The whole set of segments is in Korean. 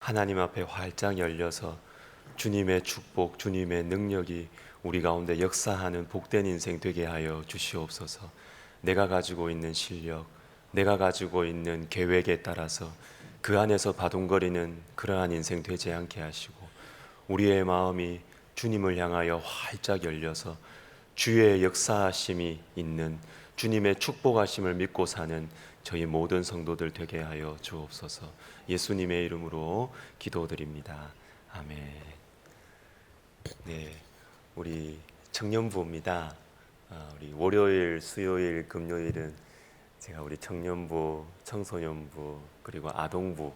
하나님 앞에 활짝 열려서 주님의 축복, 주님의 능력이 우리 가운데 역사하는 복된 인생 되게 하여 주시옵소서. 내가 가지고 있는 실력, 내가 가지고 있는 계획에 따라서 그 안에서 바둥거리는 그러한 인생 되지 않게 하시고, 우리의 마음이 주님을 향하여 활짝 열려서 주의 역사하심이 있는, 주님의 축복하심을 믿고 사는 저희 모든 성도들 되게 하여 주옵소서. 예수님의 이름으로 기도드립니다. 아멘. 네, 우리 청년부입니다. 우리 월요일, 수요일, 금요일은 제가 우리 청년부, 청소년부, 그리고 아동부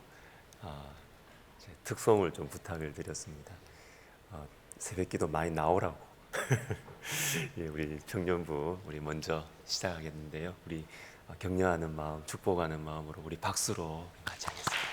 특송을 좀 부탁을 드렸습니다. 새벽기도 많이 나오라고. 예, 우리 청년부 우리 먼저 시작하겠는데요. 우리 격려하는 마음, 축복하는 마음으로 우리 박수로 같이 하겠습니다.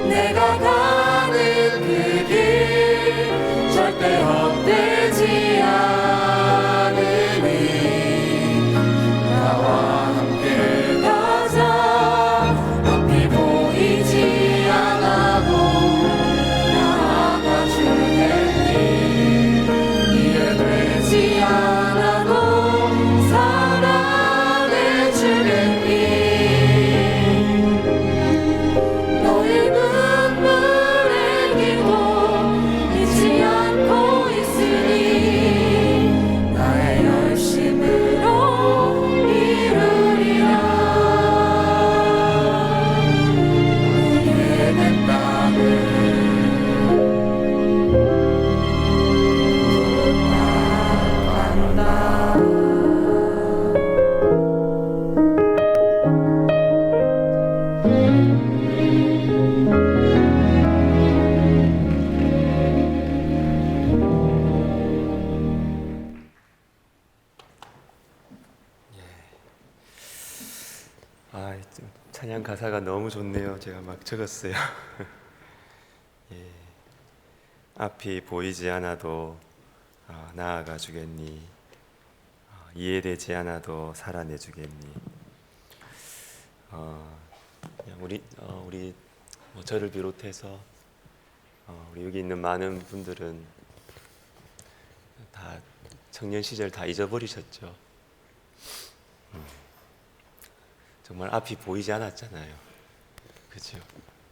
내가 가는 찬양 가사가 너무 좋네요. 제가 막 적었어요. 예. 앞이 보이지 않아도 나아가 주겠니? 이해되지 않아도 살아내 주겠니? 그냥 우리 저를 비롯해서 우리 여기 있는 많은 분들은 다 청년 시절 다 잊어버리셨죠. 정말 앞이 보이지 않았잖아요. 그죠?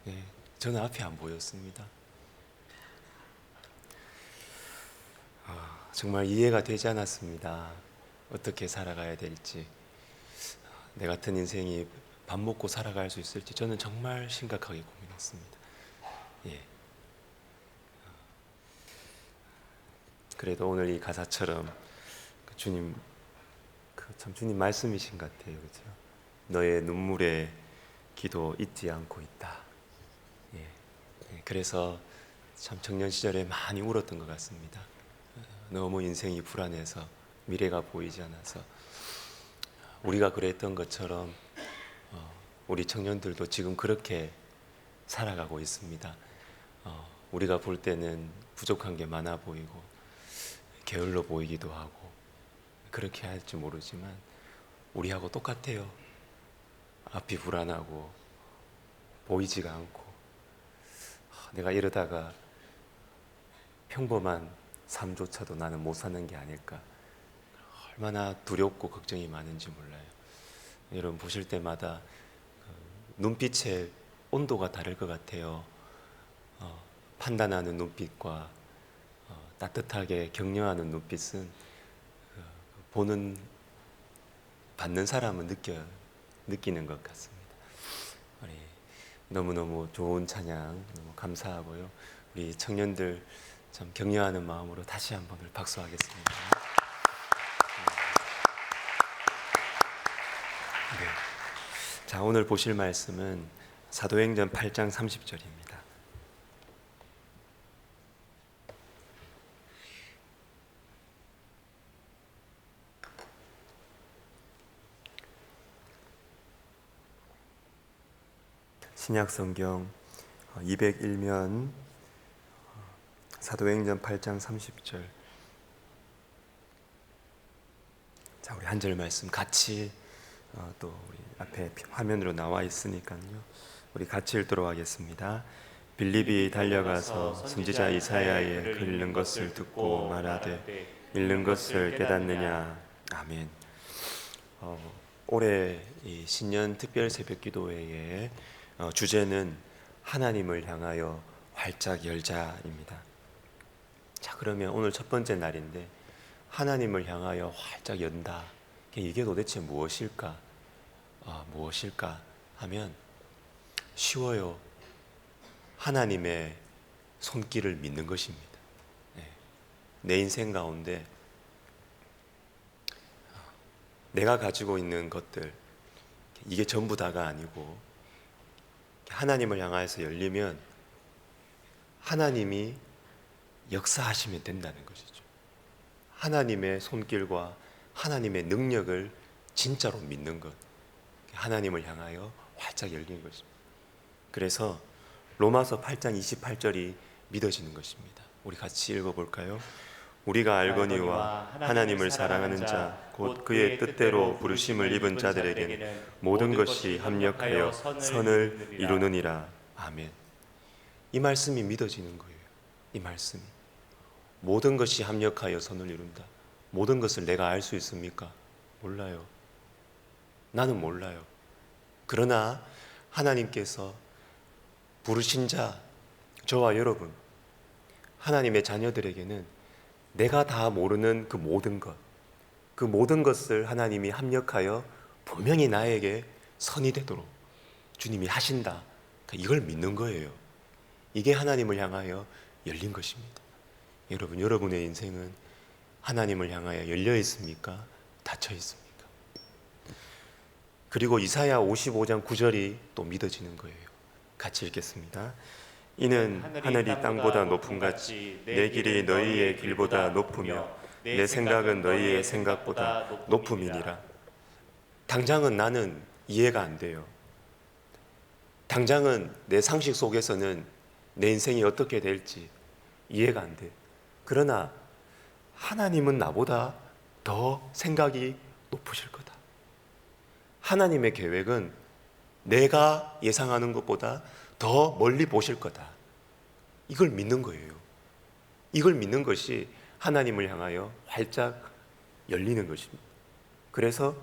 네, 저는 앞이 안 보였습니다. 정말 이해가 되지 않았습니다. 어떻게 살아가야 될지, 내 같은 인생이 밥 먹고 살아갈 수 있을지 저는 정말 심각하게 고민했습니다. 예. 그래도 오늘 이 가사처럼 주님, 참 주님 말씀이신 것 같아요. 그죠? 너의 눈물에 기도 잊지 않고 있다. 예. 그래서 참 청년 시절에 많이 울었던 것 같습니다. 너무 인생이 불안해서 미래가 보이지 않아서 우리가 그랬던 것처럼 우리 청년들도 지금 그렇게 살아가고 있습니다. 우리가 볼 때는 부족한 게 많아 보이고 게을러 보이기도 하고 그렇게 할지 모르지만 우리하고 똑같아요. 앞이 불안하고 보이지가 않고 내가 이러다가 평범한 삶조차도 나는 못 사는 게 아닐까, 얼마나 두렵고 걱정이 많은지 몰라요. 여러분 보실 때마다 눈빛의 온도가 다를 것 같아요. 판단하는 눈빛과 따뜻하게 격려하는 눈빛은 받는 사람은 느끼는 것 같습니다. 우리 너무너무 좋은 찬양 너무 감사하고요. 우리 청년들 참 격려하는 마음으로 다시 한번 박수하겠습니다. 네. 자, 오늘 보실 말씀은 사도행전 8장 30절입니다. 신약성경 201면 사도행전 8장 30절. 자, 우리 한 절 말씀 같이 또 우리 앞에 화면으로 나와 있으니까요. 우리 같이 읽도록 하겠습니다. 빌립이 달려가서 선지자 이사야의 글 읽는 것을 듣고 말하되 읽는 것을 깨닫느냐. 아멘. 올해 이 신년 특별 새벽 기도회의 주제는 하나님을 향하여 활짝 열자입니다. 자, 그러면 오늘 첫 번째 날인데 하나님을 향하여 활짝 연다. 이게 도대체 무엇일까? 무엇일까 하면 쉬워요. 하나님의 손길을 믿는 것입니다. 내 인생 가운데 내가 가지고 있는 것들, 이게 전부 다가 아니고 하나님을 향해서 열리면 하나님이 역사하시면 된다는 것이죠. 하나님의 손길과 하나님의 능력을 진짜로 믿는 것, 하나님을 향하여 활짝 열리는 것입니다. 그래서 로마서 8장 28절이 믿어지는 것입니다. 우리 같이 읽어볼까요? 우리가 알거니와 하나님을 사랑하는 자 곧 그의 뜻대로 부르심을 입은 자들에게는 모든 것이 합력하여 선을 이루느니라. 아멘. 이 말씀이 믿어지는 거예요. 이 말씀이 모든 것이 합력하여 선을 이룬다. 모든 것을 내가 알 수 있습니까? 몰라요. 나는 몰라요. 그러나 하나님께서 부르신 자, 저와 여러분, 하나님의 자녀들에게는 내가 다 모르는 그 모든 것을 하나님이 합력하여 분명히 나에게 선이 되도록 주님이 하신다. 이걸 믿는 거예요. 이게 하나님을 향하여 열린 것입니다. 여러분, 여러분의 인생은 하나님을 향하여 열려 있습니까? 닫혀 있습니까? 그리고 이사야 55장 9절이 또 믿어지는 거예요. 같이 읽겠습니다. 이는 하늘이 땅보다 높음같이 내 길이 너희의 길보다 높으며 내 생각은 너희의 생각보다 높음이니라. 당장은 나는 이해가 안 돼요. 당장은 내 상식 속에서는 내 인생이 어떻게 될지 이해가 안 돼. 그러나 하나님은 나보다 더 생각이 높으실 거다. 하나님의 계획은 내가 예상하는 것보다 더 멀리 보실 거다. 이걸 믿는 거예요. 이걸 믿는 것이 하나님을 향하여 활짝 열리는 것입니다. 그래서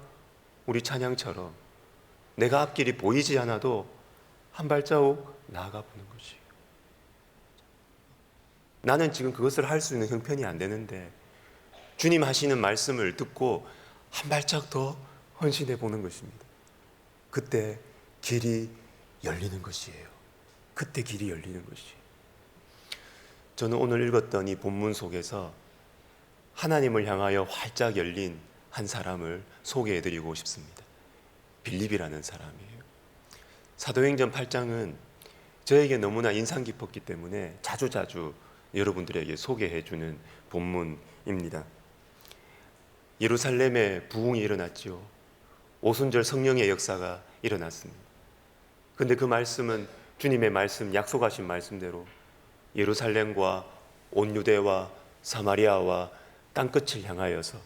우리 찬양처럼 내가 앞길이 보이지 않아도 한 발자국 나아가 보는 것이에요. 나는 지금 그것을 할 수 있는 형편이 안 되는데 주님 하시는 말씀을 듣고 한 발짝 더 헌신해 보는 것입니다. 그때 길이 열리는 것이에요. 그때 길이 열리는 것이에요. 저는 오늘 읽었던 이 본문 속에서 하나님을 향하여 활짝 열린 한 사람을 소개해 드리고 싶습니다. 빌립이라는 사람이에요. 사도행전 8장은 저에게 너무나 인상 깊었기 때문에 자주자주 여러분들에게 소개해 주는 본문입니다. 예루살렘에 부흥이 일어났지요. 오순절 성령의 역사가 일어났습니다. 그런데 그 말씀은 주님의 말씀, 약속하신 말씀대로 예루살렘과 온 유대와 사마리아와 땅끝을 향하여서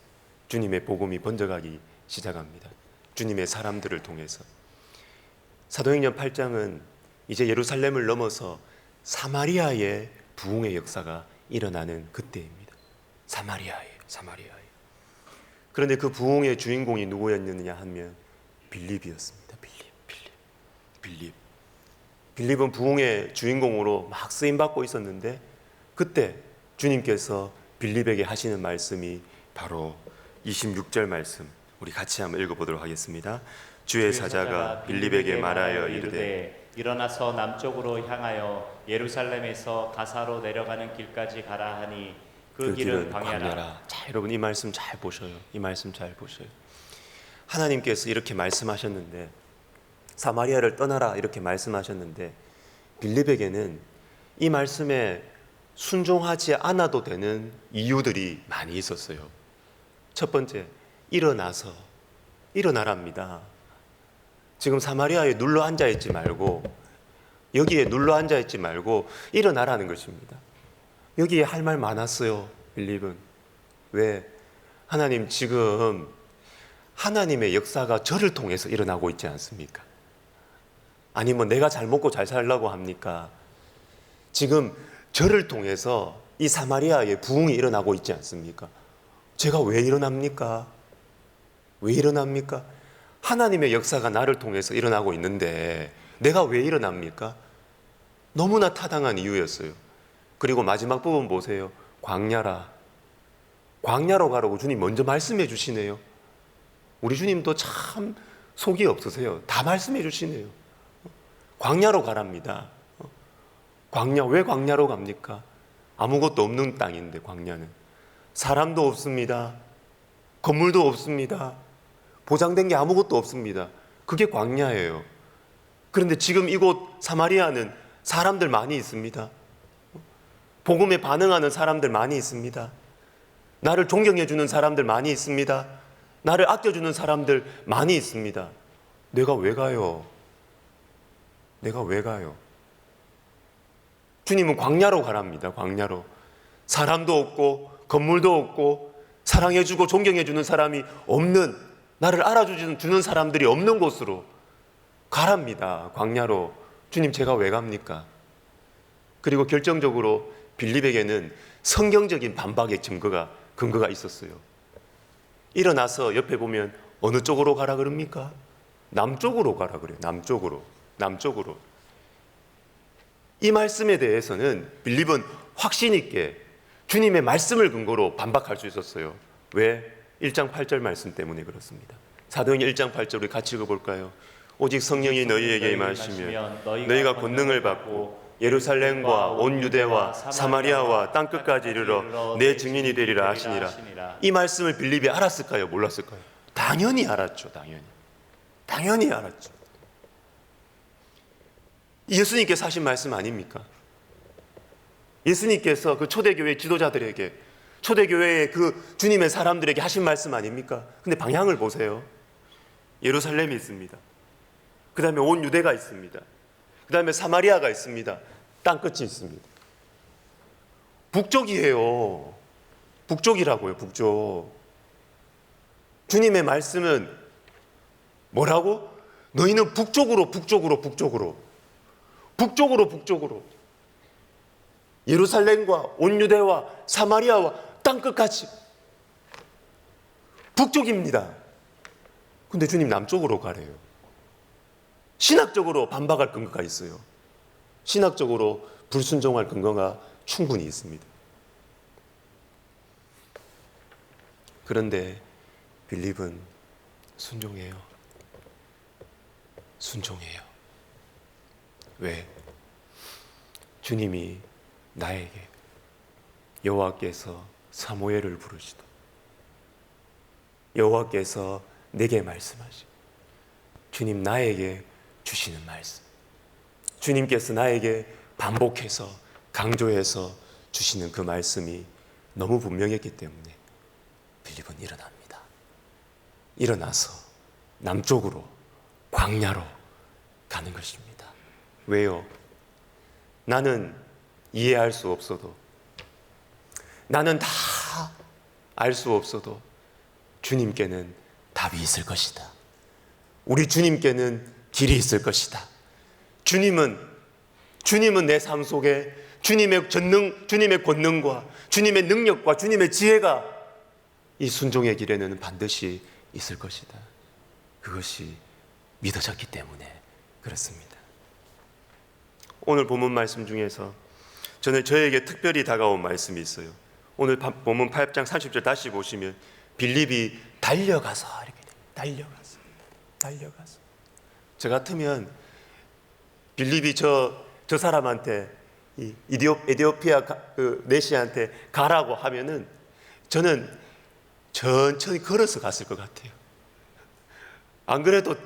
주님의 복음이 번져가기 시작합니다. 주님의 사람들을 통해서. 사도행전 8장은 이제 예루살렘을 넘어서 사마리아의 부흥의 역사가 일어나는 그때입니다. 사마리아예요. 그런데 그 부흥의 주인공이 누구였느냐 하면 빌립이었습니다. 빌립은 부흥의 주인공으로 막 쓰임받고 있었는데 그때 주님께서 빌립에게 하시는 말씀이 바로 26절 말씀, 우리 같이 한번 읽어보도록 하겠습니다. 주의 사자가 빌립에게 말하여 이르되 일어나서 남쪽으로 향하여 예루살렘에서 가사로 내려가는 길까지 가라 하니 그 길은 광야라. 자, 여러분 이 말씀 잘 보셔요. 이 말씀 잘 보셔요. 하나님께서 이렇게 말씀하셨는데 사마리아를 떠나라 이렇게 말씀하셨는데 빌립에게는 이 말씀에 순종하지 않아도 되는 이유들이 많이 있었어요. 첫 번째, 일어나랍니다. 지금 사마리아에 눌러 앉아있지 말고 여기에 눌러 앉아있지 말고 일어나라는 것입니다. 여기에 할 말 많았어요. 빌립은. 왜? 하나님 지금 하나님의 역사가 저를 통해서 일어나고 있지 않습니까? 아니면 내가 잘 먹고 잘 살려고 합니까? 지금 저를 통해서 이 사마리아에 부흥이 일어나고 있지 않습니까? 제가 왜 일어납니까? 왜 일어납니까? 하나님의 역사가 나를 통해서 일어나고 있는데 내가 왜 일어납니까? 너무나 타당한 이유였어요. 그리고 마지막 부분 보세요. 광야로 가라고 주님 먼저 말씀해 주시네요. 우리 주님도 참 속이 없으세요. 다 말씀해 주시네요. 광야로 가랍니다. 광야, 왜 광야로 갑니까? 아무것도 없는 땅인데 광야는. 사람도 없습니다. 건물도 없습니다. 보장된 게 아무것도 없습니다. 그게 광야예요. 그런데 지금 이곳 사마리아는 사람들 많이 있습니다. 복음에 반응하는 사람들 많이 있습니다. 나를 존경해 주는 사람들 많이 있습니다. 나를 아껴주는 사람들 많이 있습니다. 내가 왜 가요? 주님은 광야로 가랍니다. 광야로. 사람도 없고 건물도 없고 사랑해주고 존경해주는 사람이 없는, 나를 알아주는 사람들이 없는 곳으로 가랍니다. 광야로. 주님 제가 왜 갑니까? 그리고 결정적으로 빌립에게는 성경적인 반박의 근거가 있었어요. 일어나서 옆에 보면 어느 쪽으로 가라 그럽니까? 남쪽으로 가라 그래요. 남쪽으로. 이 말씀에 대해서는 빌립은 확신 있게 주님의 말씀을 근거로 반박할 수 있었어요. 왜? 1장 8절 말씀 때문에 그렇습니다. 사도행전 1장 8절 우리 같이 읽어볼까요? 오직 성령이 너희에게 임하시면 너희가 권능을 받고 예루살렘과 온 유대와 사마리아와 땅끝까지 이르러 내 증인이 되리라 하시니라. 이 말씀을 빌립이 알았을까요? 몰랐을까요? 당연히 알았죠. 당연히 알았죠. 예수님께서 하신 말씀 아닙니까? 예수님께서 그 초대교회 지도자들에게, 초대교회의 그 주님의 사람들에게 하신 말씀 아닙니까? 근데 방향을 보세요. 예루살렘이 있습니다. 그 다음에 온 유대가 있습니다. 그 다음에 사마리아가 있습니다. 땅끝이 있습니다. 북쪽이에요. 북쪽이라고요. 북쪽. 주님의 말씀은 뭐라고? 너희는 북쪽으로 북쪽으로 북쪽으로 북쪽으로 북쪽으로 예루살렘과 온 유대와 사마리아와 땅끝까지 북쪽입니다. 근데 주님 남쪽으로 가래요. 신학적으로 반박할 근거가 있어요. 신학적으로 불순종할 근거가 충분히 있습니다. 그런데 빌립은 순종해요. 순종해요. 왜? 주님이 나에게 여호와께서 사무엘을 부르시다. 여호와께서 내게 말씀하시고 주님 나에게 주시는 말씀, 주님께서 나에게 반복해서 강조해서 주시는 그 말씀이 너무 분명했기 때문에 빌립은 일어납니다. 일어나서 남쪽으로 광야로 가는 것입니다. 왜요? 나는 이해할 수 없어도, 나는 다 알 수 없어도 주님께는 답이 있을 것이다. 우리 주님께는 길이 있을 것이다. 주님은 내 삶 속에 주님의 권능과 주님의 능력과 주님의 지혜가 이 순종의 길에는 반드시 있을 것이다. 그것이 믿어졌기 때문에 그렇습니다. 오늘 본문 말씀 중에서 저에게 특별히 다가온 말씀이 있어요. 오늘 본문 8장 30절 다시 보시면 빌립이 달려가서 이렇게 됩니다. 달려가서. 저 같으면 빌립이 저 사람한테 이 에디오피아 그 내시한테 가라고 하면은 저는 천천히 걸어서 갔을 것 같아요. 안 그래도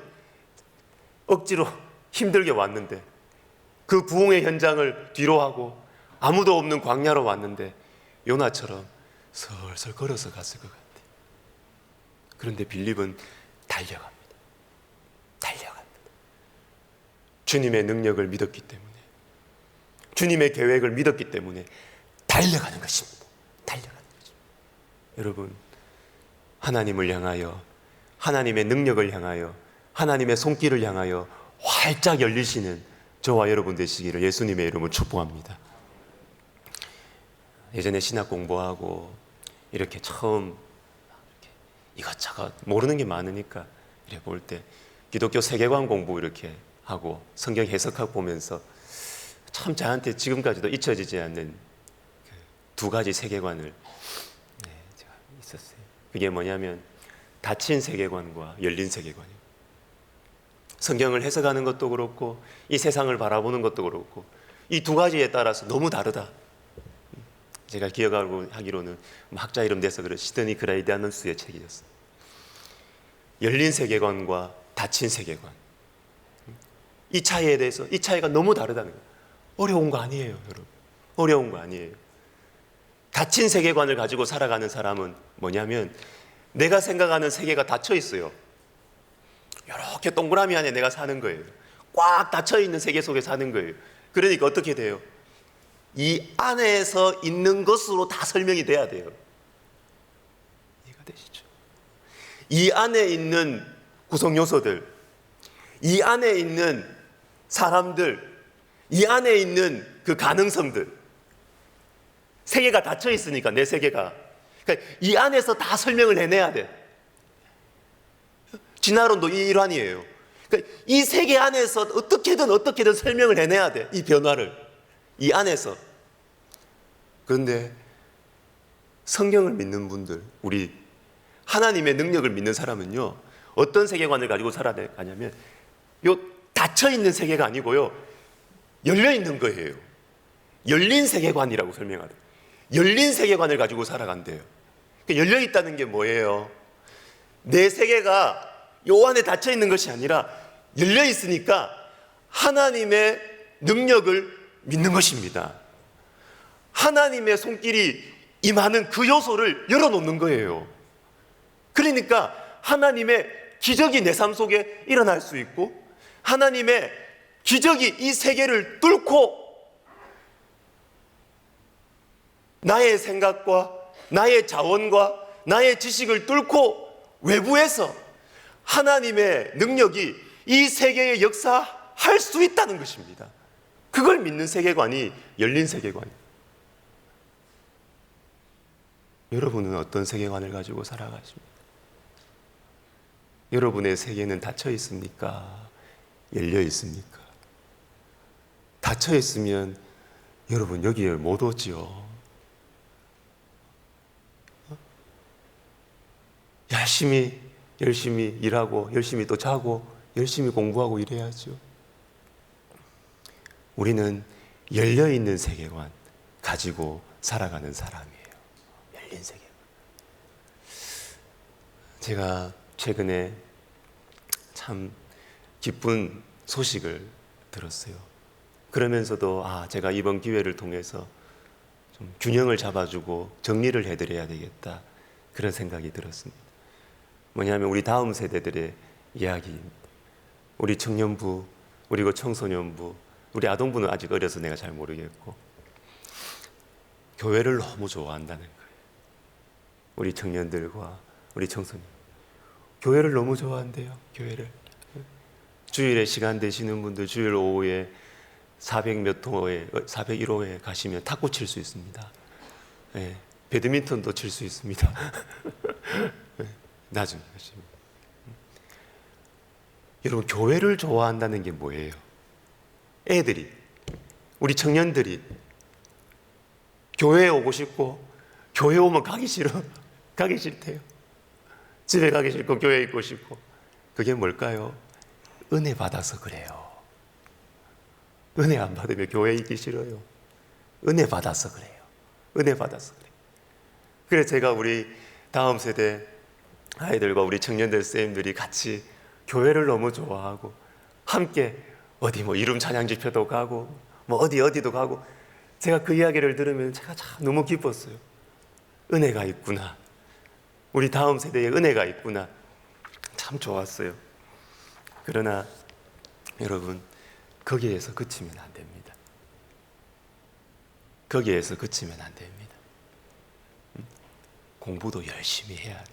억지로 힘들게 왔는데 그 부흥의 현장을 뒤로 하고 아무도 없는 광야로 왔는데 요나처럼 설설 걸어서 갔을 것 같아요. 그런데 빌립은 달려갑니다. 주님의 능력을 믿었기 때문에, 주님의 계획을 믿었기 때문에 달려가는 것입니다. 여러분, 하나님을 향하여, 하나님의 능력을 향하여, 하나님의 손길을 향하여 활짝 열리시는 저와 여러분 되시기를 예수님의 이름으로 축복합니다. 예전에 신학 공부하고 이렇게 처음 이것저것 모르는 게 많으니까 이렇게 볼 때 기독교 세계관 공부 이렇게 하고 성경 해석하고 보면서 참 저한테 지금까지도 잊혀지지 않는 두 가지 세계관을 제가 있었어요. 그게 뭐냐면 닫힌 세계관과 열린 세계관이에요. 성경을 해석하는 것도 그렇고 이 세상을 바라보는 것도 그렇고 이 두 가지에 따라서 너무 다르다. 제가 기억하고 하기로는 학자 이름 내서 그런 시드니 그라이디아넌스의 책이었어요. 열린 세계관과 닫힌 세계관. 이 차이에 대해서 이 차이가 너무 다르다는 거예요. 어려운 거 아니에요, 여러분. 어려운 거 아니에요. 닫힌 세계관을 가지고 살아가는 사람은 뭐냐면 내가 생각하는 세계가 닫혀 있어요. 이렇게 동그라미 안에 내가 사는 거예요. 꽉 닫혀 있는 세계 속에 사는 거예요. 그러니까 어떻게 돼요? 이 안에서 있는 것으로 다 설명이 돼야 돼요. 이해가 되시죠? 이 안에 있는 구성 요소들, 이 안에 있는 사람들, 이 안에 있는 그 가능성들, 세계가 닫혀 있으니까 내 세계가, 그러니까 이 안에서 다 설명을 해내야 돼. 진화론도 이 일환이에요. 그러니까 이 세계 안에서 어떻게든 설명을 해내야 돼. 이 변화를 이 안에서. 그런데 성경을 믿는 분들, 우리 하나님의 능력을 믿는 사람은요, 어떤 세계관을 가지고 살아가냐면 요 닫혀 있는 세계가 아니고요, 열려 있는 거예요. 열린 세계관이라고 설명하대요. 열린 세계관을 가지고 살아간대요. 그러니까 열려 있다는 게 뭐예요? 내 세계가 요 안에 닫혀 있는 것이 아니라 열려 있으니까 하나님의 능력을 믿는 것입니다. 하나님의 손길이 임하는 그 요소를 열어놓는 거예요. 그러니까 하나님의 기적이 내 삶 속에 일어날 수 있고 하나님의 기적이 이 세계를 뚫고 나의 생각과 나의 자원과 나의 지식을 뚫고 외부에서 하나님의 능력이 이 세계에 역사할 수 있다는 것입니다. 그걸 믿는 세계관이 열린 세계관이에요. 여러분은 어떤 세계관을 가지고 살아가십니까? 여러분의 세계는 닫혀 있습니까? 열려 있습니까? 닫혀 있으면 여러분 여기에 못 오지요. 열심히 일하고 열심히 또 자고 열심히 공부하고 이래야죠. 우리는 열려 있는 세계관 가지고 살아가는 사람이에요. 열린 세계관. 제가 최근에 참 기쁜 소식을 들었어요. 그러면서도 제가 이번 기회를 통해서 좀 균형을 잡아주고 정리를 해드려야 되겠다, 그런 생각이 들었습니다. 뭐냐면 우리 다음 세대들의 이야기입니다. 우리 청년부, 그리고 청소년부, 우리 아동부는 아직 어려서 내가 잘 모르겠고 교회를 너무 좋아한다는 거예요. 우리 청년들과 우리 청소년 교회를 너무 좋아한대요. 교회를. 주일에 시간 되시는 분들 주일 오후에 400몇 호에 401호에 가시면 탁구 칠 수 있습니다. 네, 배드민턴도 칠 수 있습니다. 나중에 가시면. 여러분, 교회를 좋아한다는 게 뭐예요? 애들이, 우리 청년들이 교회에 오고 싶고 교회 오면 가기 싫어. 가기 싫대요. 집에 가기 싫고 교회에 있고 싶고. 그게 뭘까요? 은혜 받아서 그래요. 은혜 안 받으면 교회에 있기 싫어요. 은혜 받아서 그래요. 은혜 받아서 그래요. 그래서 제가 우리 다음 세대 아이들과 우리 청년들 쌤들이 같이 교회를 너무 좋아하고 함께 어디 이름 찬양 집회도 가고 어디도 가고, 제가 그 이야기를 들으면 제가 참 너무 기뻤어요. 은혜가 있구나. 우리 다음 세대에 은혜가 있구나. 참 좋았어요. 그러나 여러분, 거기에서 그치면 안 됩니다. 거기에서 그치면 안 됩니다. 공부도 열심히 해야 돼.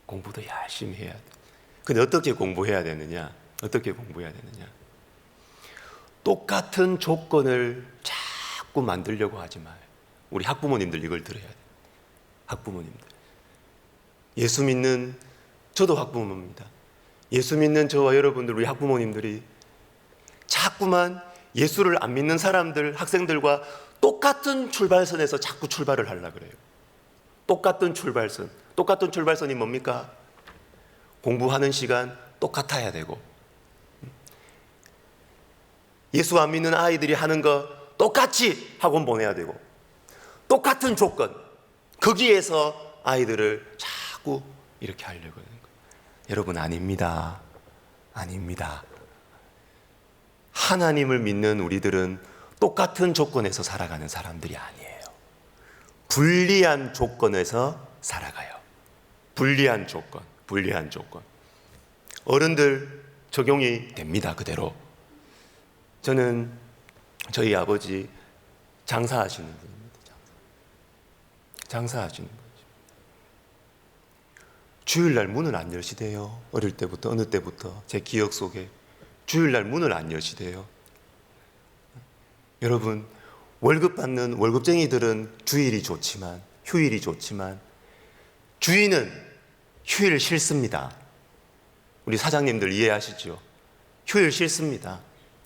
공부도 열심히 해야 돼. 근데 어떻게 공부해야 되느냐? 어떻게 공부해야 되느냐? 똑같은 조건을 자꾸 만들려고 하지 마요. 우리 학부모님들 이걸 들어야 돼요. 학부모님들. 예수 믿는, 저도 학부모입니다. 예수 믿는 저와 여러분들, 우리 학부모님들이 자꾸만 예수를 안 믿는 사람들, 학생들과 똑같은 출발선에서 자꾸 출발을 하려고 그래요. 똑같은 출발선. 똑같은 출발선이 뭡니까? 공부하는 시간 똑같아야 되고, 예수 안 믿는 아이들이 하는 거 똑같이 학원 보내야 되고, 똑같은 조건, 거기에서 아이들을 자꾸 이렇게 하려고 하는 거예요. 여러분, 아닙니다. 아닙니다. 하나님을 믿는 우리들은 똑같은 조건에서 살아가는 사람들이 아니에요. 불리한 조건에서 살아가요. 불리한 조건, 불리한 조건. 어른들 적용이 됩니다, 그대로. 저는 저희 아버지 장사하시는 분입니다. 장사하시는 분이죠. 주일날 문을 안 여시대요. 어릴 때부터, 어느 때부터 제 기억 속에 주일날 문을 안 여시대요. 여러분, 월급 받는 월급쟁이들은 주일이 좋지만, 휴일이 좋지만, 주인은 휴일 싫습니다. 우리 사장님들 이해하시죠? 휴일 싫습니다.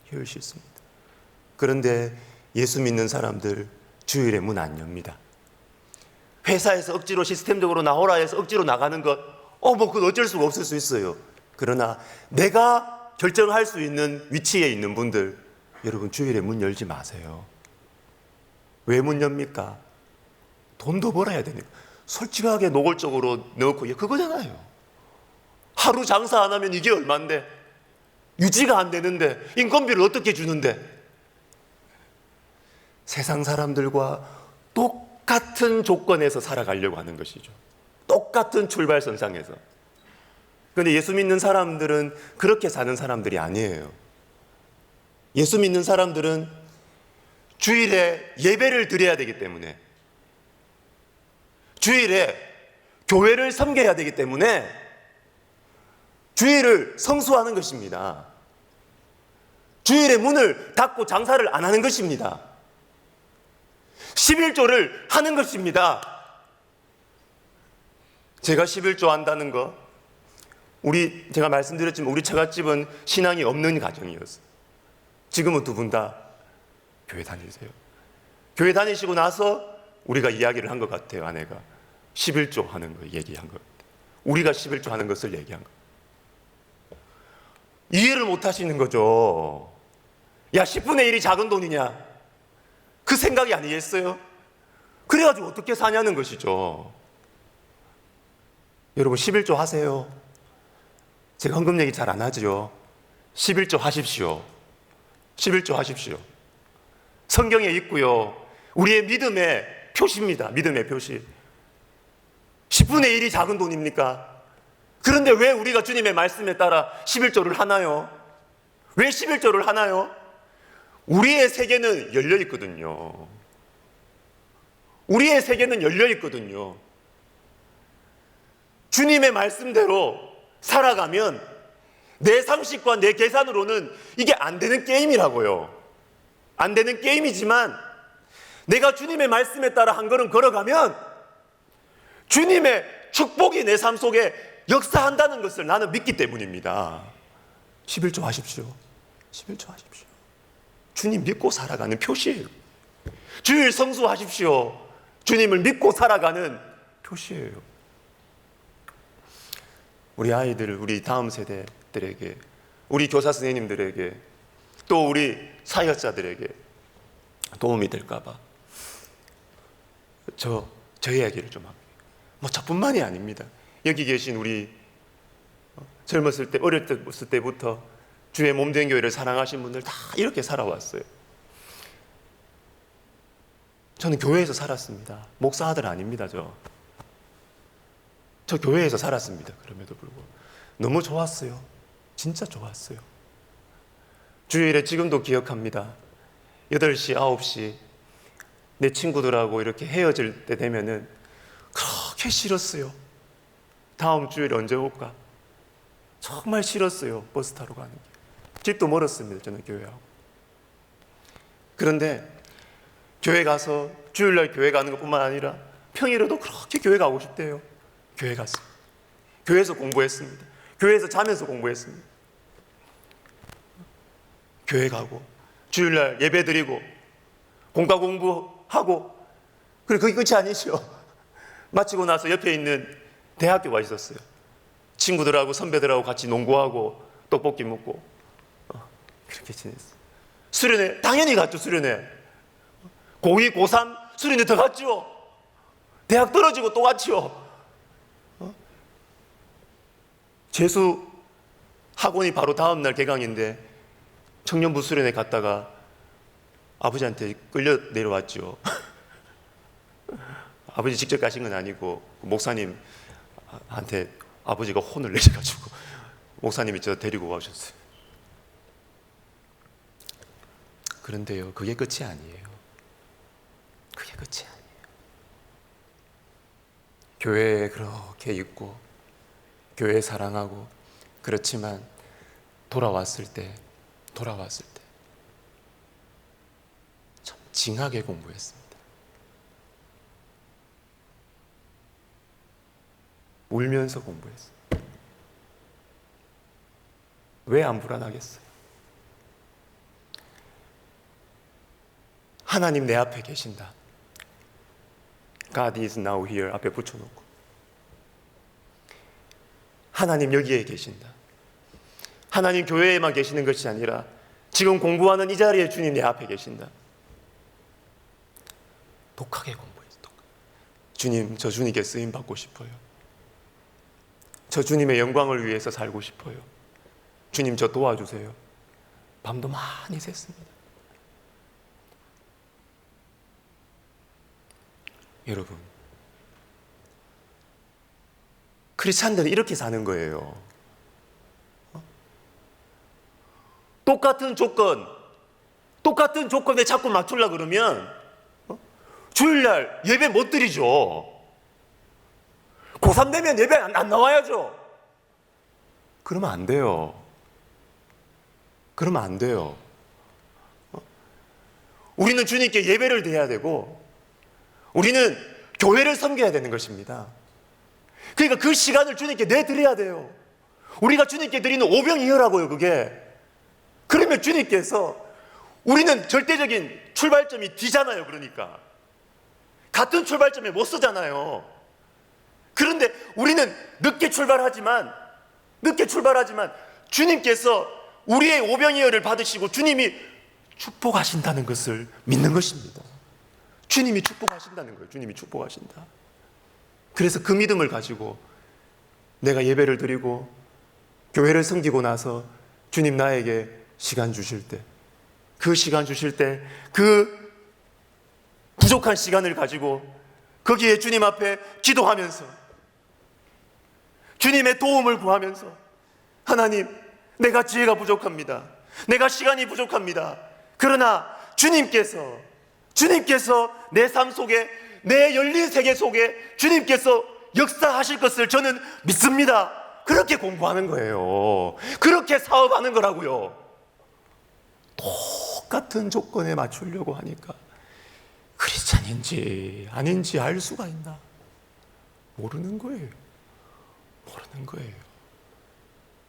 휴일 싫습니다. 그런데 예수 믿는 사람들 주일에 문 안 엽니다. 회사에서 억지로 시스템적으로 나오라 해서 억지로 나가는 것, 그건 어쩔 수가 없을 수 있어요. 그러나 내가 결정할 수 있는 위치에 있는 분들, 여러분 주일에 문 열지 마세요. 왜 문 엽니까? 돈도 벌어야 되니까. 솔직하게 노골적으로 넣고, 그거잖아요. 하루 장사 안 하면 이게 얼만데? 유지가 안 되는데, 인건비를 어떻게 주는데? 세상 사람들과 똑같은 조건에서 살아가려고 하는 것이죠. 똑같은 출발선상에서. 그런데 예수 믿는 사람들은 그렇게 사는 사람들이 아니에요. 예수 믿는 사람들은 주일에 예배를 드려야 되기 때문에, 주일에 교회를 섬겨야 되기 때문에 주일을 성수하는 것입니다. 주일에 문을 닫고 장사를 안 하는 것입니다. 11조를 하는 것입니다. 제가 11조 한다는 거, 제가 말씀드렸지만 우리 처갓집은 신앙이 없는 가정이었어요. 지금은 두 분 다 교회 다니세요. 교회 다니시고 나서 우리가 이야기를 한 것 같아요. 아내가 11조 하는 거 얘기한 것 같아요. 우리가 11조 하는 것을 얘기한 거. 이해를 못 하시는 거죠. 야, 10분의 1이 작은 돈이냐? 그 생각이 아니겠어요? 그래가지고 어떻게 사냐는 것이죠. 여러분 11조 하세요. 제가 헌금 얘기 잘 안 하죠. 11조 하십시오. 11조 하십시오. 성경에 있고요. 우리의 믿음의 표시입니다. 믿음의 표시. 10분의 1이 작은 돈입니까? 그런데 왜 우리가 주님의 말씀에 따라 11조를 하나요? 왜 11조를 하나요? 우리의 세계는 열려 있거든요. 우리의 세계는 열려 있거든요. 주님의 말씀대로 살아가면 내 상식과 내 계산으로는 이게 안 되는 게임이라고요. 안 되는 게임이지만 내가 주님의 말씀에 따라 한 걸음 걸어가면 주님의 축복이 내 삶 속에 역사한다는 것을 나는 믿기 때문입니다. 11조 하십시오. 11조 하십시오. 주님 믿고 살아가는 표시예요. 주일 성수하십시오. 주님을 믿고 살아가는 표시예요. 우리 아이들, 우리 다음 세대들에게, 우리 교사 선생님들에게, 또 우리 사역자들에게 도움이 될까봐 저 이야기를 좀 할게요. 뭐 저뿐만이 아닙니다. 여기 계신 우리 젊었을 때, 어렸을 때부터 주의 몸된 교회를 사랑하신 분들 다 이렇게 살아왔어요. 저는 교회에서 살았습니다. 목사 아들 아닙니다. 저 교회에서 살았습니다. 그럼에도 불구하고 너무 좋았어요. 진짜 좋았어요. 주일에 지금도 기억합니다. 8시, 9시 내 친구들하고 이렇게 헤어질 때 되면은 그렇게 싫었어요. 다음 주일에 언제 올까? 정말 싫었어요. 버스 타러 가는 게. 집도 멀었습니다. 저는 교회하고. 그런데 교회 가서 주일날 교회 가는 것뿐만 아니라 평일에도 그렇게 교회 가고 싶대요. 교회 갔어요. 교회에서 공부했습니다. 교회에서 자면서 공부했습니다. 교회 가고 주일날 예배 드리고 공과 공부하고, 그리고 그게 끝이 아니죠. 마치고 나서 옆에 있는 대학교 와 있었어요. 친구들하고 선배들하고 같이 농구하고 떡볶이 먹고 그렇게 지냈어요. 수련회 당연히 갔죠. 수련회 고2, 고3 수련회 더 갔죠. 대학 떨어지고 또 갔죠. 재수 학원이 바로 다음날 개강인데 청년부 수련회 갔다가 아버지한테 끌려 내려왔죠. 아버지 직접 가신 건 아니고 목사님한테 아버지가 혼을 내셔가지고 목사님이 저 데리고 가셨어요. 그런데요, 그게 끝이 아니에요. 그게 끝이 아니에요. 교회에 그렇게 있고 교회 사랑하고 그렇지만 돌아왔을 때 참 징하게 공부했습니다. 울면서 공부했어요. 왜 안 불안하겠어요? 하나님 내 앞에 계신다. God is now here 앞에 붙여놓고 하나님 여기에 계신다. 하나님 교회에만 계시는 것이 아니라 지금 공부하는 이 자리에 주님 내 앞에 계신다. 독하게 공부했어요. 주님, 저 주님께 쓰임 받고 싶어요. 저 주님의 영광을 위해서 살고 싶어요. 주님, 저 도와주세요. 밤도 많이 샜습니다. 여러분, 크리스찬들이 이렇게 사는 거예요. 똑같은 조건, 똑같은 조건에 자꾸 맞추려 그러면 주일날 예배 못 드리죠. 고3 되면 예배 안 나와야죠. 그러면 안 돼요. 그러면 안 돼요. 우리는 주님께 예배를 드려야 되고 우리는 교회를 섬겨야 되는 것입니다. 그러니까 그 시간을 주님께 내드려야 돼요. 우리가 주님께 드리는 오병이어라고요, 그게. 그러면 주님께서, 우리는 절대적인 출발점이 D잖아요, 그러니까. 같은 출발점에 못 서잖아요. 그런데 우리는 늦게 출발하지만 주님께서 우리의 오병이어를 받으시고 주님이 축복하신다는 것을 믿는 것입니다. 주님이 축복하신다는 거예요. 주님이 축복하신다. 그래서 그 믿음을 가지고 내가 예배를 드리고 교회를 섬기고 나서 주님 나에게 시간 주실 때, 그 시간 주실 때 그 부족한 시간을 가지고 거기에 주님 앞에 기도하면서 주님의 도움을 구하면서, 하나님, 내가 지혜가 부족합니다. 내가 시간이 부족합니다. 그러나 주님께서 내 삶 속에, 내 열린 세계 속에 주님께서 역사하실 것을 저는 믿습니다. 그렇게 공부하는 거예요. 그렇게 사업하는 거라고요. 똑같은 조건에 맞추려고 하니까 크리스찬인지 아닌지 알 수가 있나? 모르는 거예요.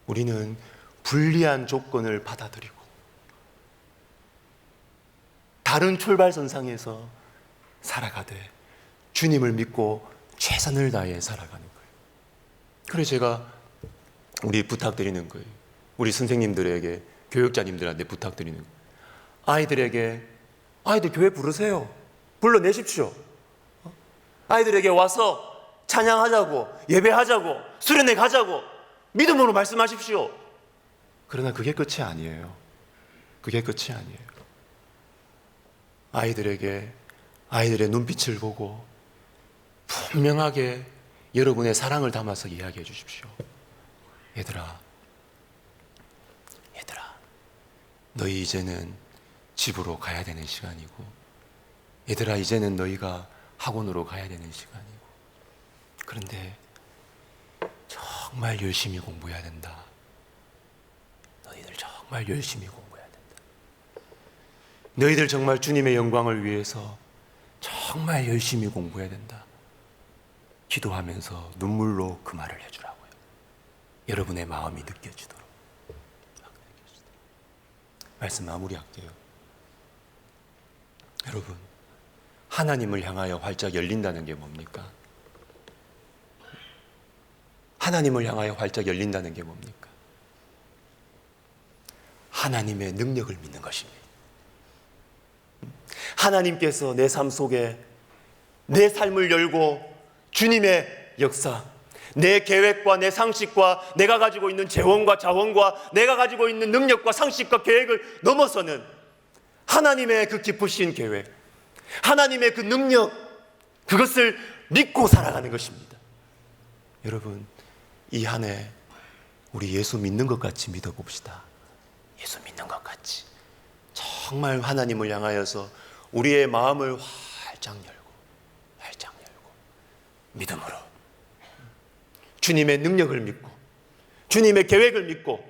우리는 불리한 조건을 받아들이고 다른 출발선상에서 살아가되 주님을 믿고 최선을 다해 살아가는 거예요. 그래서 제가 우리 부탁드리는 거예요. 우리 선생님들에게, 교육자님들한테 부탁드리는 거예요. 아이들 교회 부르세요. 불러내십시오. 아이들에게 와서 찬양하자고, 예배하자고, 수련회 가자고 믿음으로 말씀하십시오. 그러나 그게 끝이 아니에요. 아이들의 눈빛을 보고 분명하게 여러분의 사랑을 담아서 이야기해 주십시오. 얘들아, 너희 이제는 집으로 가야 되는 시간이고, 얘들아, 이제는 너희가 학원으로 가야 되는 시간이고, 그런데 정말 열심히 공부해야 된다. 너희들 정말 열심히 공부해야 된다. 너희들 정말 주님의 영광을 위해서 정말 열심히 공부해야 된다. 기도하면서 눈물로 그 말을 해주라고요. 여러분의 마음이 느껴지도록. 말씀 마무리할게요. 여러분, 하나님을 향하여 활짝 열린다는 게 뭡니까? 하나님을 향하여 활짝 열린다는 게 뭡니까? 하나님의 능력을 믿는 것입니다. 하나님께서 내 삶 속에 내 삶을 열고 주님의 역사, 내 계획과 내 상식과 내가 가지고 있는 재원과 자원과 내가 가지고 있는 능력과 상식과 계획을 넘어서는 하나님의 그 기쁘신 계획, 하나님의 그 능력, 그것을 믿고 살아가는 것입니다. 여러분, 이 한 해 우리 예수 믿는 것 같이 믿어봅시다. 예수 믿는 것 같이 정말 하나님을 향하여서 우리의 마음을 활짝 열고 믿음으로 주님의 능력을 믿고 주님의 계획을 믿고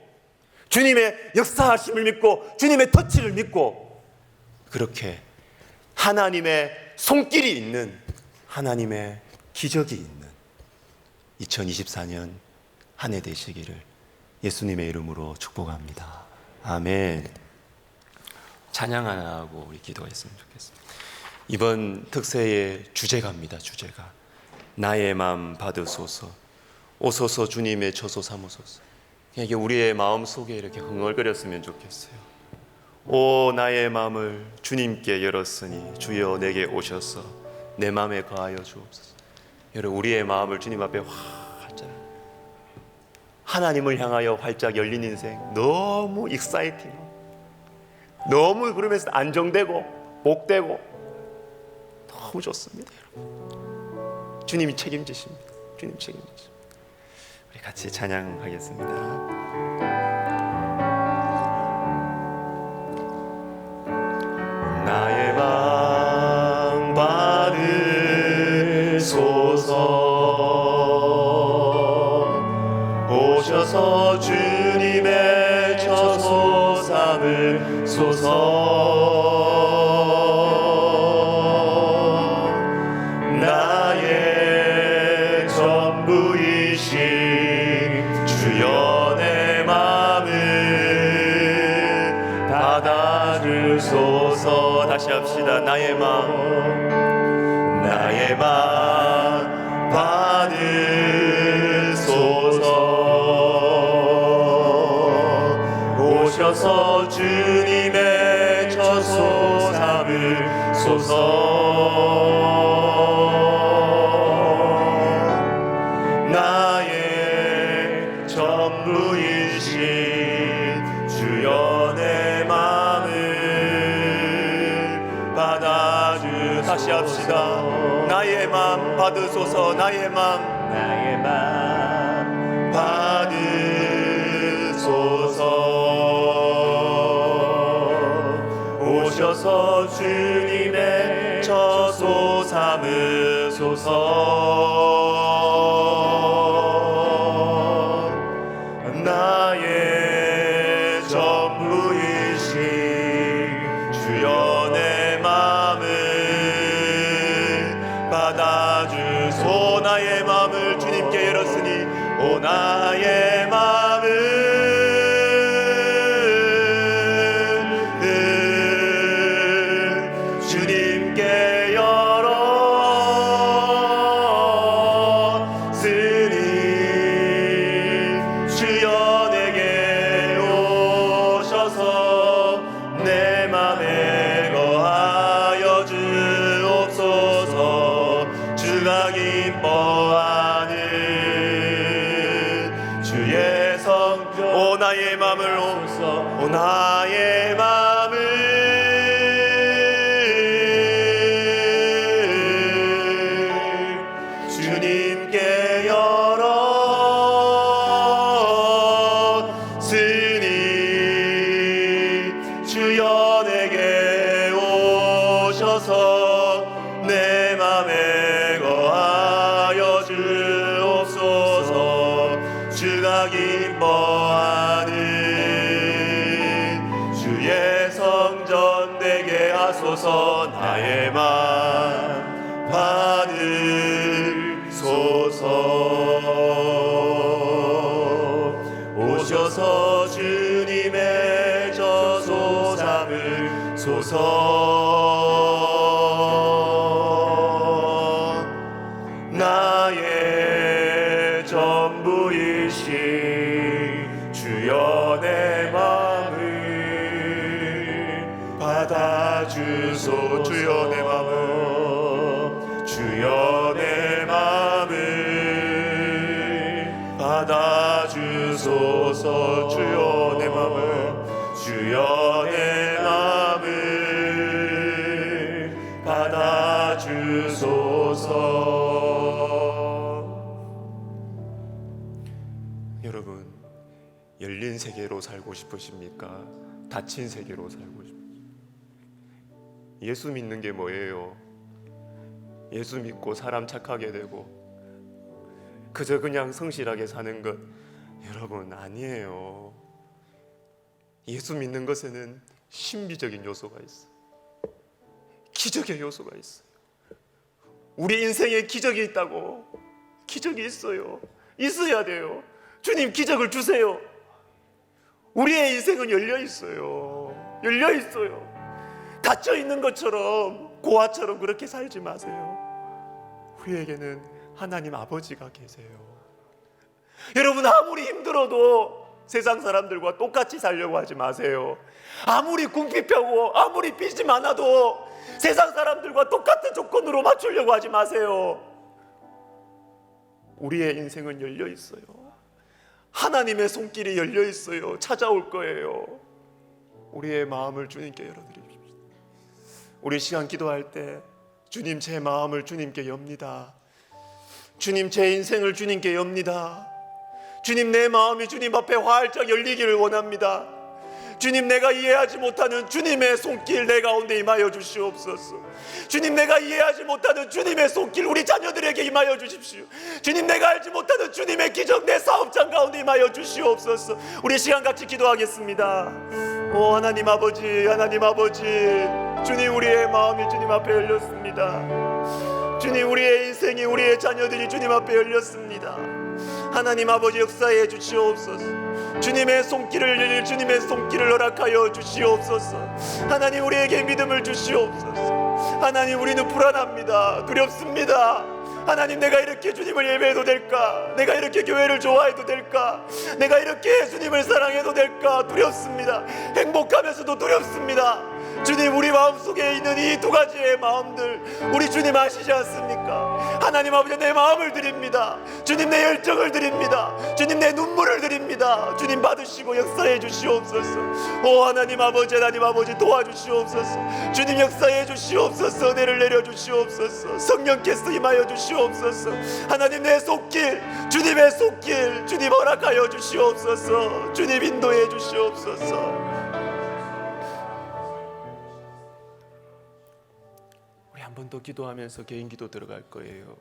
주님의 역사하심을 믿고 주님의 터치를 믿고 그렇게 하나님의 손길이 있는, 하나님의 기적이 있는 2024년 한 해 되시기를 예수님의 이름으로 축복합니다. 아멘. 찬양 하나 하고 우리 기도했으면 좋겠습니다. 이번 특세의 주제가입니다. 주제가 나의 마음 받으소서, 오소서 주님의 처소 삼으소서. 이게 우리의 마음 속에 이렇게 흥얼거렸으면 좋겠어요. 오, 나의 마음을 주님께 열었으니 주여 내게 오셔서 내 마음에 거하여 주옵소서. 여러분, 우리의 마음을 주님 앞에 활짝, 하나님을 향하여 활짝 열린 인생, 너무 익사이팅, 너무 그러면서 안정되고 복되고 너무 좋습니다. 여러분, 주님이 책임지십니다. 주님 책임지십니다. 우리 같이 찬양하겠습니다. 오셔서 주님의 저소 삼으소서. 나의 전부이신 주여 내 마음을 받아주소서. 다시 합시다. 나의 마음 받으소서. 오셔서 주님의 저소 삼으소서. 나의 전부이신 주여 내 마음을 받아주. 다시 합시다. 나의 마음 받으소서. 나의 마음 받으소서. 오셔서 주님의 저소 삼으소서. 나의 전부이신 주여 내 마음을 받아주소. 나의 마음을 주님께 열었으니 오 나의 마음을 주님께 열었으니 주여 내게 오셔서 내 맘에 거하여 주옵소서. 주가 기뻐하는 주의 성전. 오 나의 맘을 오 나의 맘을 주님께 열었으니 주여 내게 오셔서 내 맘에 거하여 주옵소서. 주가 기뻐하는 주의 성전 되게 하소서. 나의 맘 받으소서. 오셔서 주님의 저소 삼으소서. 나의 전부이신 주여 내 마음을 받아주소. 주여 내 마음을 주여 내 마음을 받아주소서. 주여 내 마음을 주여 내 마음을 받아주소서. 여러분, 열린 세계로 살고 싶으십니까? 닫힌 세계로 살고 싶으십니까? 예수 믿는 게 뭐예요? 예수 믿고 사람 착하게 되고 그저 그냥 성실하게 사는 것, 여러분, 아니에요. 예수 믿는 것에는 신비적인 요소가 있어요. 기적의 요소가 있어요. 우리 인생에 기적이 있다고. 기적이 있어요. 있어야 돼요. 주님 기적을 주세요. 우리의 인생은 열려 있어요. 열려 있어요. 닫혀 있는 것처럼, 고아처럼 그렇게 살지 마세요. 우리에게는 하나님 아버지가 계세요. 여러분, 아무리 힘들어도 세상 사람들과 똑같이 살려고 하지 마세요. 아무리 궁핍하고 아무리 빚이 많아도 세상 사람들과 똑같은 조건으로 맞추려고 하지 마세요. 우리의 인생은 열려 있어요. 하나님의 손길이 열려 있어요. 찾아올 거예요. 우리의 마음을 주님께 열어드립시다. 우리 시간 기도할 때 주님, 제 마음을 주님께 엽니다. 주님, 제 인생을 주님께 엽니다. 주님, 내 마음이 주님 앞에 활짝 열리기를 원합니다. 주님, 내가 이해하지 못하는 주님의 손길 내 가운데 임하여 주시옵소서. 주님, 내가 이해하지 못하는 주님의 손길 우리 자녀들에게 임하여 주십시오. 주님, 내가 알지 못하는 주님의 기적 내 사업장 가운데 임하여 주시옵소서. 우리 시간 같이 기도하겠습니다. 오 하나님 아버지, 하나님 아버지, 주님, 우리의 마음이 주님 앞에 열렸습니다. 주님, 우리의 인생이, 우리의 자녀들이 주님 앞에 열렸습니다. 하나님 아버지, 역사해 주시옵소서. 주님의 손길을 허락하여 주시옵소서. 하나님, 우리에게 믿음을 주시옵소서. 하나님, 우리는 불안합니다. 두렵습니다. 하나님, 내가 이렇게 주님을 예배해도 될까? 내가 이렇게 교회를 좋아해도 될까? 내가 이렇게 주님을 사랑해도 될까? 두렵습니다. 행복하면서도 두렵습니다. 주님, 우리 마음속에 있는 이 두 가지의 마음들 우리 주님 아시지 않습니까? 하나님 아버지, 내 마음을 드립니다. 주님, 내 열정을 드립니다. 주님, 내 눈물을 드립니다. 주님, 받으시고 역사해 주시옵소서. 오 하나님 아버지, 하나님 아버지, 도와주시옵소서. 주님, 역사해 주시옵소서. 은혜를 내려 주시옵소서. 성령께서 임하여 주시옵소서. 하나님, 내 손길, 주님의 손길 주님 허락하여 주시옵소서. 주님, 인도해 주시옵소서. 한 번 더 기도하면서 개인 기도 들어갈 거예요.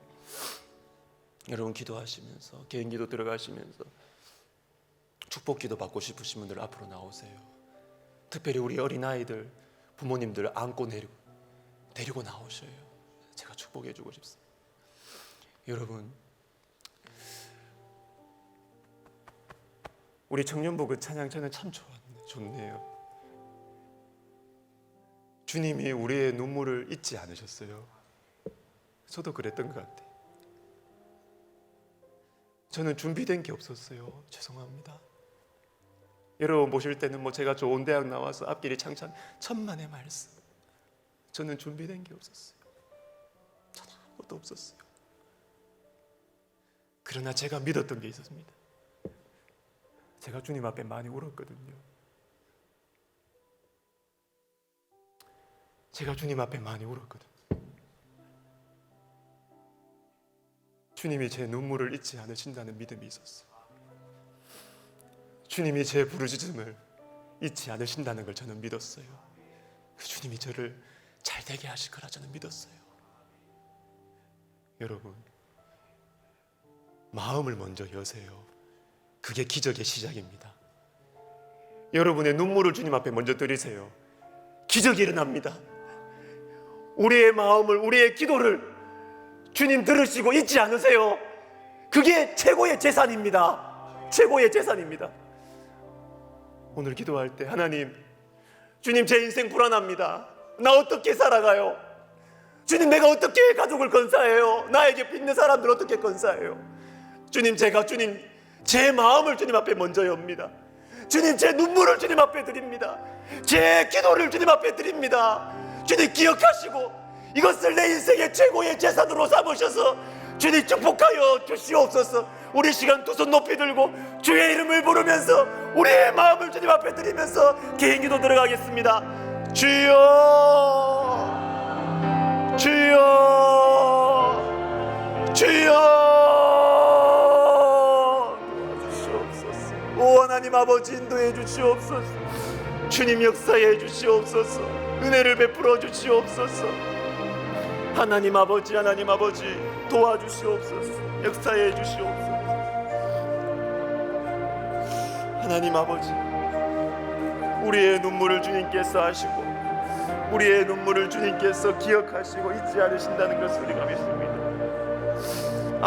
여러분, 기도하시면서 개인 기도 들어가시면서 축복 기도 받고 싶으신 분들 앞으로 나오세요. 특별히 우리 어린아이들 부모님들 안고 데리고 나오셔요. 제가 축복해 주고 싶습니다. 여러분, 우리 청년부 그 찬양 저는 참 좋네요. 주님이 우리의 눈물을 잊지 않으셨어요. 저도 그랬던 것 같아요. 저는 준비된 게 없었어요. 죄송합니다. 여러분 보실 때는 제가 좋은 대학 나와서 앞길이 창창 천만의 말씀. 저는 준비된 게 없었어요. 저는 아무것도 없었어요. 그러나 제가 믿었던 게 있었습니다. 제가 주님 앞에 많이 울었거든요. 제가 주님 앞에 많이 울었거든요. 주님이 제 눈물을 잊지 않으신다는 믿음이 있었어요. 주님이 제 부르짖음을 잊지 않으신다는 걸 저는 믿었어요. 주님이 저를 잘 되게 하실 거라 저는 믿었어요. 여러분, 마음을 먼저 여세요. 그게 기적의 시작입니다. 여러분의 눈물을 주님 앞에 먼저 드리세요. 기적이 일어납니다. 우리의 마음을, 우리의 기도를 주님 들으시고 잊지 않으세요. 그게 최고의 재산입니다. 최고의 재산입니다. 오늘 기도할 때, 하나님, 주님, 제 인생 불안합니다. 나 어떻게 살아가요? 주님, 내가 어떻게 가족을 건사해요? 나에게 있는 사람들 어떻게 건사해요? 주님, 제 마음을 주님 앞에 먼저 엽니다. 주님, 제 눈물을 주님 앞에 드립니다. 제 기도를 주님 앞에 드립니다. 주님, 기억하시고 이것을 내 인생의 최고의 재산으로 삼으셔서 주님 축복하여 주시옵소서. 우리 시간 두 손 높이 들고 주의 이름을 부르면서 우리의 마음을 주님 앞에 드리면서 개인 기도 들어가겠습니다. 주여, 주여, 주여, 도와주시옵소서. 오 하나님 아버지, 인도해 주시옵소서. 주님, 역사해 주시옵소서. 은혜를 베풀어 주시옵소서. 하나님 아버지, 하나님 아버지, 도와주시옵소서. 역사해 주시옵소서. 하나님 아버지, 우리의 눈물을 주님께서 하시고 우리의 눈물을 주님께서 기억하시고 잊지 않으신다는 것을 우리가 믿습니다.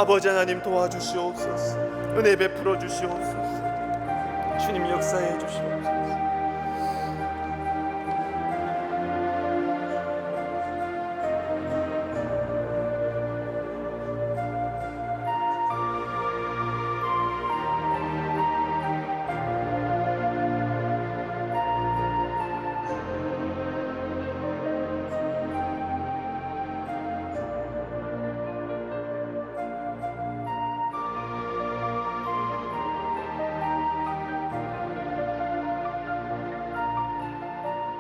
아버지 하나님, 도와주시옵소서. 은혜 베풀어 주시옵소서. 주님, 역사해 주시옵소서.